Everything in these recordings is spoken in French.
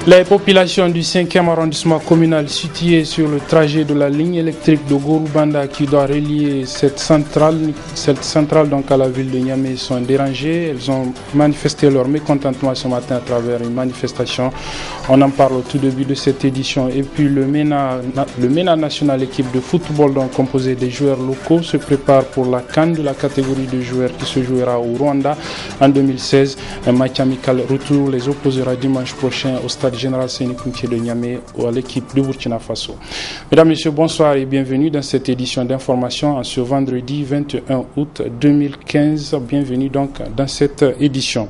Les populations du 5e arrondissement communal situé sur le trajet de la ligne électrique de Gorubanda qui doit relier cette centrale donc à la ville de Niamey sont dérangées. Elles ont manifesté leur mécontentement ce matin à travers une manifestation. On en parle au tout début de cette édition. Et puis le MENA national, équipe de football donc composée des joueurs locaux, se prépare pour la CAN de la catégorie de joueurs qui se jouera au Rwanda en 2016. Un match amical retour les opposera dimanche prochain au stade général Séné Kounché de Niamey à l'équipe de Burkina Faso. Mesdames, Messieurs, bonsoir et bienvenue dans cette édition d'information en ce vendredi 21 août 2015. Bienvenue donc dans cette édition.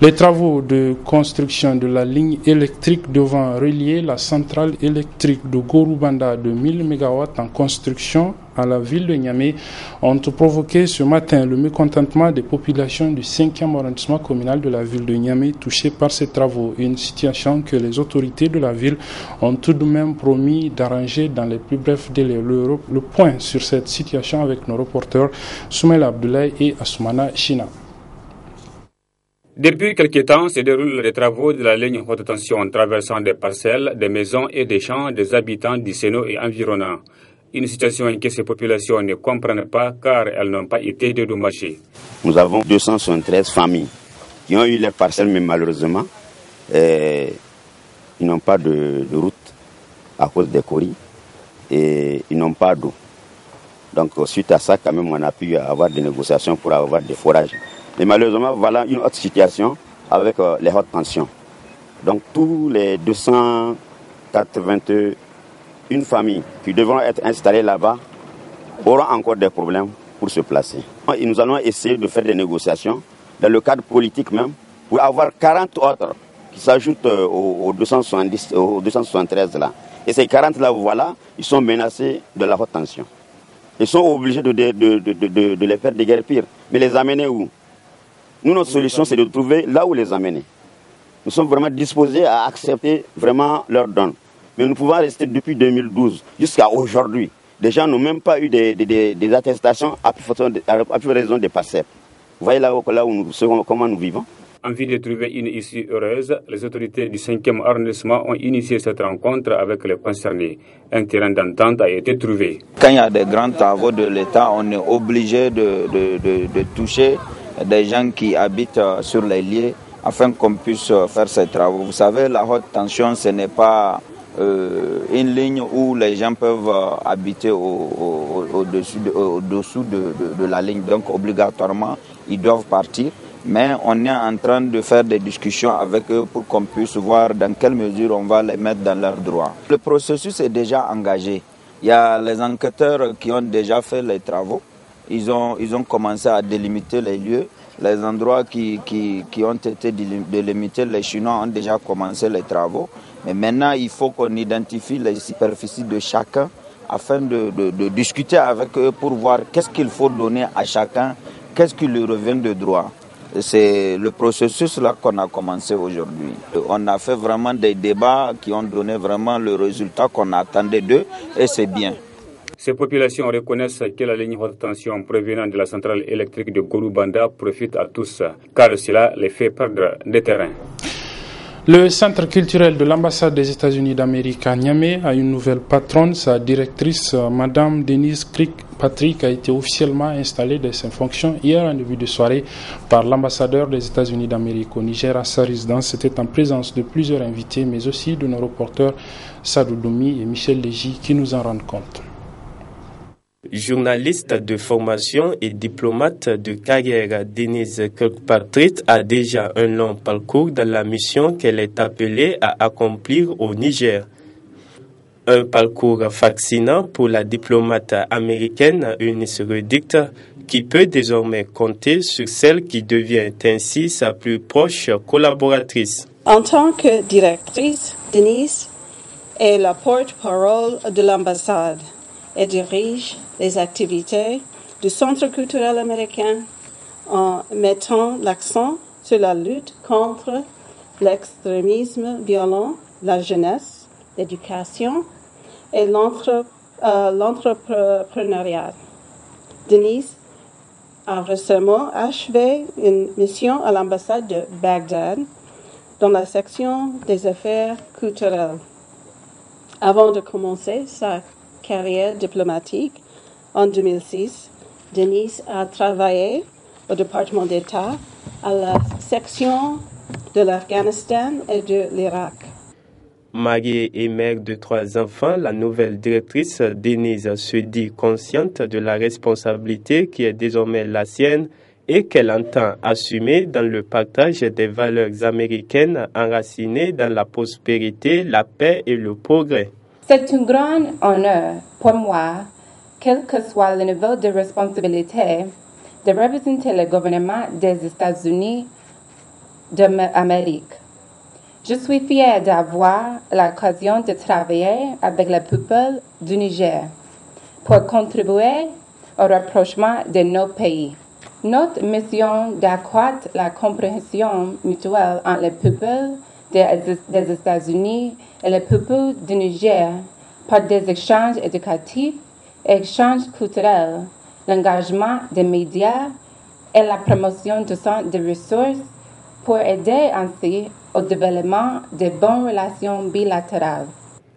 Les travaux de construction de la ligne électrique devant relier la centrale électrique de Gorubanda de 1000 MW en construction à la ville de Niamey ont provoqué ce matin le mécontentement des populations du 5e arrondissement communal de la ville de Niamey touchées par ces travaux. Une situation que les autorités de la ville ont tout de même promis d'arranger dans les plus brefs délais. Le point sur cette situation avec nos reporters Soumaïla Abdoulaye et Assoumana China. Depuis quelques temps se déroulent les travaux de la ligne haute tension traversant des parcelles, des maisons et des champs des habitants du Séno et environnants. Une situation que ces populations ne comprennent pas car elles n'ont pas été dédommagées. Nous avons 273 familles qui ont eu leurs parcelles, mais malheureusement, ils n'ont pas de route à cause des coris et ils n'ont pas d'eau. Donc suite à ça, quand même, on a pu avoir des négociations pour avoir des forages. Mais malheureusement, voilà une autre situation avec les hautes tensions. Donc tous les 281 familles qui devront être installées là-bas auront encore des problèmes pour se placer. Et nous allons essayer de faire des négociations dans le cadre politique même pour avoir 40 autres qui s'ajoutent aux 270, aux 273 là. Et ces 40 là, voilà, ils sont menacés de la haute tension. Ils sont obligés de les faire déguerpir. Mais les amener où? Nous, notre solution, c'est de trouver là où les amener. Nous sommes vraiment disposés à accepter vraiment leurs dons. Mais nous pouvons rester depuis 2012 jusqu'à aujourd'hui. Les gens n'ont même pas eu des attestations à plus raison des parcelles. Vous voyez là où nous serons, comment nous vivons. Envie de trouver une issue heureuse, les autorités du 5e arrondissement ont initié cette rencontre avec les concernés. Un terrain d'entente a été trouvé. Quand il y a des grands travaux de l'État, on est obligé de toucher des gens qui habitent sur les lieux afin qu'on puisse faire ces travaux. Vous savez, la haute tension, ce n'est pas une ligne où les gens peuvent habiter au-dessous de la ligne. Donc, obligatoirement, ils doivent partir. Mais on est en train de faire des discussions avec eux pour qu'on puisse voir dans quelle mesure on va les mettre dans leurs droits. Le processus est déjà engagé. Il y a les enquêteurs qui ont déjà fait les travaux. Ils ont commencé à délimiter les lieux. Les endroits qui ont été délimités, les Chinois ont déjà commencé les travaux. Mais maintenant, il faut qu'on identifie les superficies de chacun afin de discuter avec eux pour voir qu'est-ce qu'il faut donner à chacun, qu'est-ce qui lui revient de droit. C'est le processus là qu'on a commencé aujourd'hui. On a fait vraiment des débats qui ont donné vraiment le résultat qu'on attendait d'eux et c'est bien. Ces populations reconnaissent que la ligne haute tension provenant de la centrale électrique de Gorubanda profite à tous, car cela les fait perdre des terrains. Le centre culturel de l'ambassade des États-Unis d'Amérique à Niamey a une nouvelle patronne. Sa directrice, Madame Denise Patrick, a été officiellement installée de ses fonctions hier en début de soirée par l'ambassadeur des États-Unis d'Amérique au Niger à sa résidence. C'était en présence de plusieurs invités, mais aussi de nos reporters Sadou Doumi et Michel Légy qui nous en rendent compte. Journaliste de formation et diplomate de carrière, Denise Kirkpatrick a déjà un long parcours dans la mission qu'elle est appelée à accomplir au Niger. Un parcours fascinant pour la diplomate américaine Eunice Redict, qui peut désormais compter sur celle qui devient ainsi sa plus proche collaboratrice. En tant que directrice, Denise est la porte-parole de l'ambassade et dirige les activités du Centre culturel américain en mettant l'accent sur la lutte contre l'extrémisme violent, la jeunesse, l'éducation et l'entrepreneuriat. Denise a récemment achevé une mission à l'ambassade de Bagdad dans la section des affaires culturelles. Avant de commencer sa carrière diplomatique en 2006, Denise a travaillé au département d'État à la section de l'Afghanistan et de l'Irak. Mariée et mère de 3 enfants, la nouvelle directrice Denise se dit consciente de la responsabilité qui est désormais la sienne et qu'elle entend assumer dans le partage des valeurs américaines enracinées dans la prospérité, la paix et le progrès. C'est un grand honneur pour moi, quel que soit le niveau de responsabilité, de représenter le gouvernement des États-Unis d'Amérique. Je suis fière d'avoir l'occasion de travailler avec le peuple du Niger pour contribuer au rapprochement de nos pays. Notre mission d'accroître la compréhension mutuelle entre le peuple des États-Unis et le peuple du Niger par des échanges éducatifs, échanges culturels, l'engagement des médias et la promotion du centre de ressources pour aider ainsi au développement de bonnes relations bilatérales.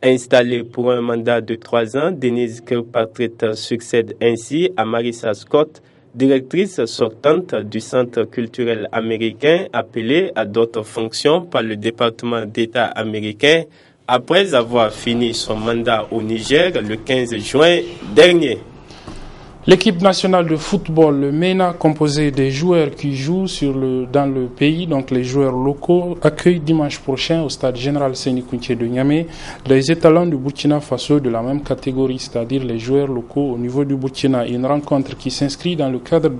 Installée pour un mandat de 3 ans, Denise Kirkpatrick succède ainsi à Marissa Scott, directrice sortante du Centre culturel américain, appelée à d'autres fonctions par le département d'État américain après avoir fini son mandat au Niger le 15 juin dernier. L'équipe nationale de football, le MENA, composée des joueurs qui jouent dans le pays, donc les joueurs locaux, accueille dimanche prochain au stade général Séni Kountché de Niamey les étalons du Burkina Faso de la même catégorie, c'est-à-dire les joueurs locaux au niveau du Burkina. Une rencontre qui s'inscrit dans le cadre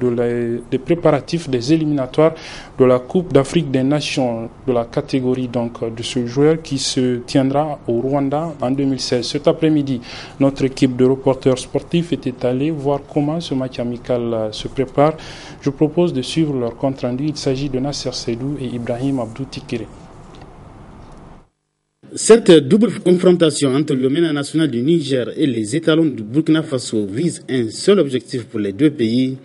des préparatifs des éliminatoires de la Coupe d'Afrique des Nations de la catégorie donc de ce joueur qui se tiendra au Rwanda en 2016. Cet après-midi, notre équipe de reporters sportifs était allée voir comment ce match amical se prépare. Je propose de suivre leur compte rendu. Il s'agit de Nasser Seydou et Ibrahim Abdou Tikere. Cette double confrontation entre le MENA national du Niger et les étalons du Burkina Faso vise un seul objectif pour les deux pays,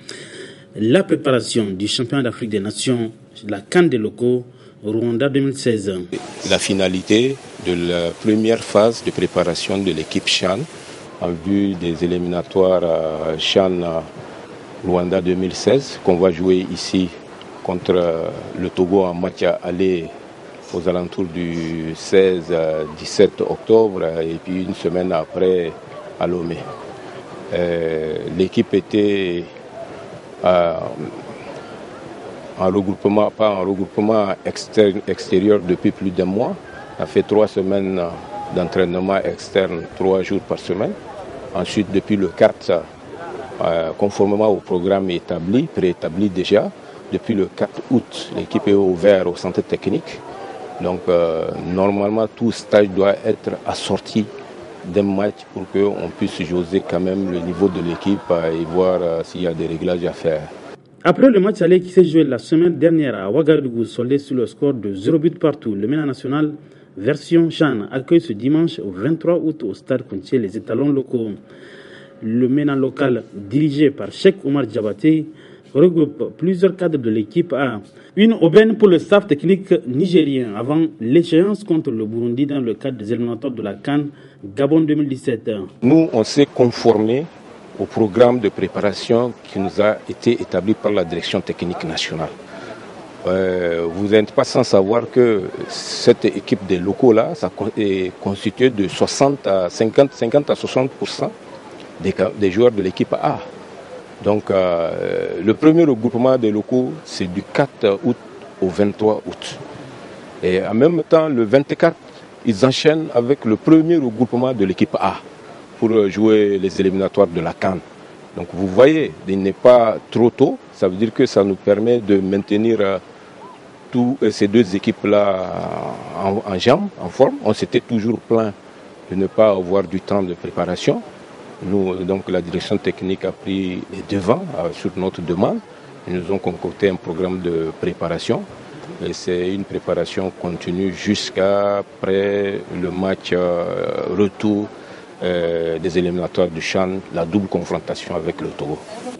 la préparation du championnat d'Afrique des Nations, la CAN des locaux, Rwanda 2016. La finalité de la première phase de préparation de l'équipe CHAN en vue des éliminatoires CHAN Rwanda 2016 qu'on va jouer ici contre le Togo en match aller aux alentours du 16-17 octobre et puis une semaine après à Lomé. L'équipe était en regroupement extérieur depuis plus d'un mois. On a fait 3 semaines d'entraînement externe 3 jours par semaine. Ensuite, depuis le 4, conformément au programme préétabli déjà, depuis le 4 août, l'équipe est ouverte au centre technique. Donc, normalement, tout stage doit être assorti d'un match pour qu'on puisse jauger quand même le niveau de l'équipe et voir s'il y a des réglages à faire. Après le match aller qui s'est joué la semaine dernière à Ouagadougou, soldé sur le score de 0 but partout, le MENA national version CHAN accueille ce dimanche au 23 août au stade Kountché les étalons locaux. Le MENA local, dirigé par Cheikh Oumar Diabaté, regroupe plusieurs cadres de l'équipe A. Une aubaine pour le staff technique nigérien avant l'échéance contre le Burundi dans le cadre des éliminatoires de la CAN Gabon 2017. Nous, on s'est conformé au programme de préparation qui nous a été établi par la direction technique nationale. Vous n'êtes pas sans savoir que cette équipe des locaux-là est constituée de 50 à 60% des joueurs de l'équipe A. Donc le premier regroupement des locaux, c'est du 4 août au 23 août. Et en même temps, le 24, ils enchaînent avec le premier regroupement de l'équipe A pour jouer les éliminatoires de la CAN. Donc vous voyez, il n'est pas trop tôt. Ça veut dire que ça nous permet de maintenir toutes ces deux équipes-là en jambes, en forme. On s'était toujours plaint de ne pas avoir du temps de préparation. Nous, donc, la direction technique a pris les devants sur notre demande. Ils nous ont concocté un programme de préparation. Et c'est une préparation continue jusqu'après le match retour des éliminatoires du CHAN, la double confrontation avec le Togo.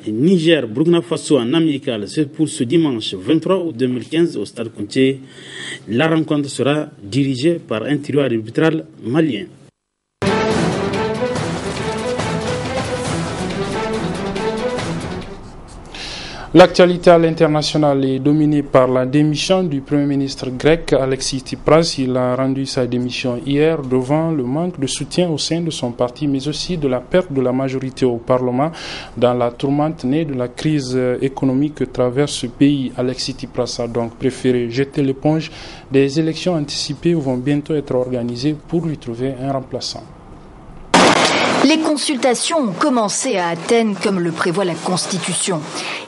Niger, Burkina Faso en amical, c'est pour ce dimanche 23 août 2015 au Stade Kounché. La rencontre sera dirigée par un trio arbitral malien. L'actualité à l'international est dominée par la démission du Premier ministre grec Alexis Tsipras. Il a rendu sa démission hier devant le manque de soutien au sein de son parti, mais aussi de la perte de la majorité au Parlement dans la tourmente née de la crise économique que traverse ce pays. Alexis Tsipras a donc préféré jeter l'éponge. Des élections anticipées vont bientôt être organisées pour lui trouver un remplaçant. Les consultations ont commencé à Athènes comme le prévoit la Constitution.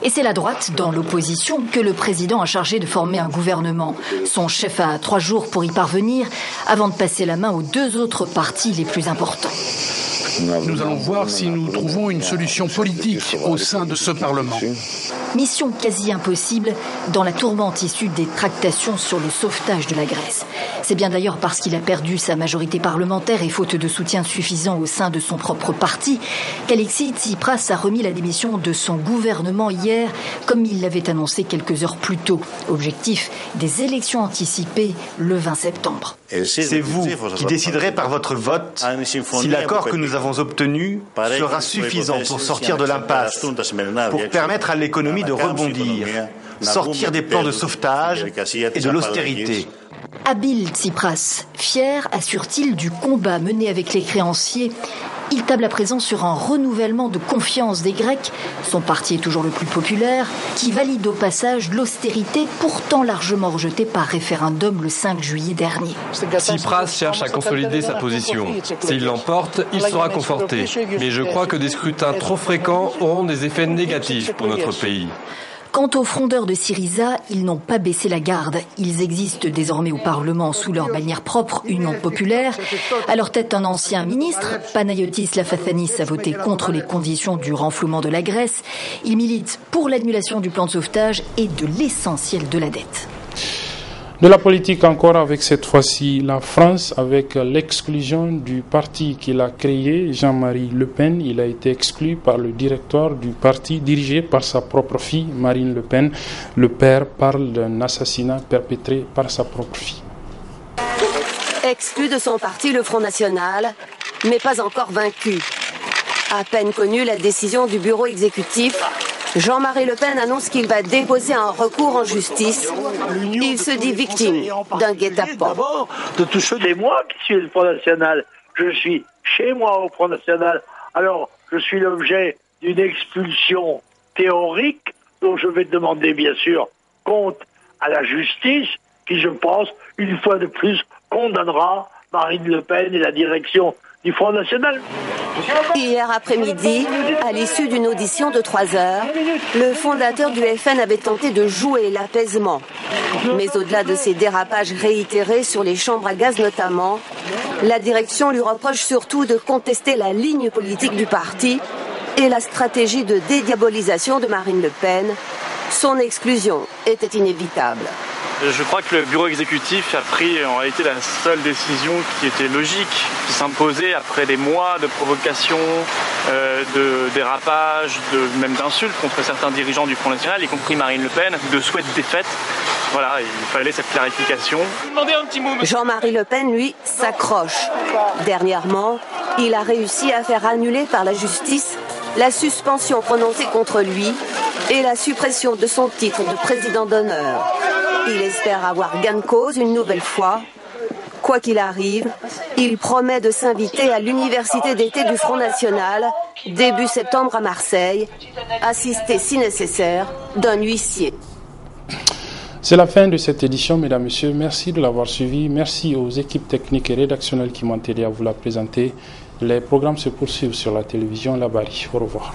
Et c'est la droite, dans l'opposition, que le président a chargé de former un gouvernement. Son chef a 3 jours pour y parvenir avant de passer la main aux 2 autres partis les plus importants. Nous allons voir si nous trouvons une solution politique au sein de ce Parlement. Mission quasi impossible dans la tourmente issue des tractations sur le sauvetage de la Grèce. C'est bien d'ailleurs parce qu'il a perdu sa majorité parlementaire et faute de soutien suffisant au sein de son propre parti qu'Alexis Tsipras a remis la démission de son gouvernement hier, comme il l'avait annoncé quelques heures plus tôt. Objectif, des élections anticipées le 20 septembre. C'est vous qui déciderez par votre vote si l'accord que nous avons obtenu sera suffisant pour sortir de l'impasse, pour permettre à l'économie de rebondir, sortir des plans de sauvetage et de l'austérité. Habile Tsipras, fier, assure-t-il, du combat mené avec les créanciers, il table à présent sur un renouvellement de confiance des Grecs, son parti est toujours le plus populaire, qui valide au passage l'austérité pourtant largement rejetée par référendum le 5 juillet dernier. Tsipras cherche à consolider sa position. S'il l'emporte, il sera conforté. Mais je crois que des scrutins trop fréquents auront des effets négatifs pour notre pays. Quant aux frondeurs de Syriza, ils n'ont pas baissé la garde. Ils existent désormais au Parlement sous leur bannière propre, Union populaire. À leur tête, un ancien ministre, Panayotis Lafathanis, a voté contre les conditions du renflouement de la Grèce. Il milite pour l'annulation du plan de sauvetage et de l'essentiel de la dette. De la politique encore avec cette fois-ci la France avec l'exclusion du parti qu'il a créé, Jean-Marie Le Pen. Il a été exclu par le directoire du parti dirigé par sa propre fille, Marine Le Pen. Le père parle d'un assassinat perpétré par sa propre fille. Exclu de son parti, le Front National, mais pas encore vaincu. À peine connue la décision du bureau exécutif, Jean-Marie Le Pen annonce qu'il va déposer un recours en justice. Il se dit victime d'un guet-apens. C'est moi qui suis le Front National. Je suis chez moi au Front National. Alors, je suis l'objet d'une expulsion théorique dont je vais demander, bien sûr, compte à la justice qui, je pense, une fois de plus, condamnera Marine Le Pen et la direction du Front National. Hier après-midi, à l'issue d'une audition de 3 heures, le fondateur du FN avait tenté de jouer l'apaisement. Mais au-delà de ces dérapages réitérés sur les chambres à gaz notamment, la direction lui reproche surtout de contester la ligne politique du parti et la stratégie de dédiabolisation de Marine Le Pen. Son exclusion était inévitable. Je crois que le bureau exécutif a pris en réalité la seule décision qui était logique, qui s'imposait après des mois de provocations, de dérapages, même d'insultes contre certains dirigeants du Front National, y compris Marine Le Pen, de souhait de défaite. Voilà, il fallait cette clarification. Jean-Marie Le Pen, lui, s'accroche. Dernièrement, il a réussi à faire annuler par la justice la suspension prononcée contre lui et la suppression de son titre de président d'honneur. Il espère avoir gain de cause une nouvelle fois. Quoi qu'il arrive, il promet de s'inviter à l'université d'été du Front National, début septembre à Marseille, assisté si nécessaire d'un huissier. C'est la fin de cette édition, mesdames, messieurs. Merci de l'avoir suivi. Merci aux équipes techniques et rédactionnelles qui m'ont aidé à vous la présenter. Les programmes se poursuivent sur la télévision La Bari. Au revoir.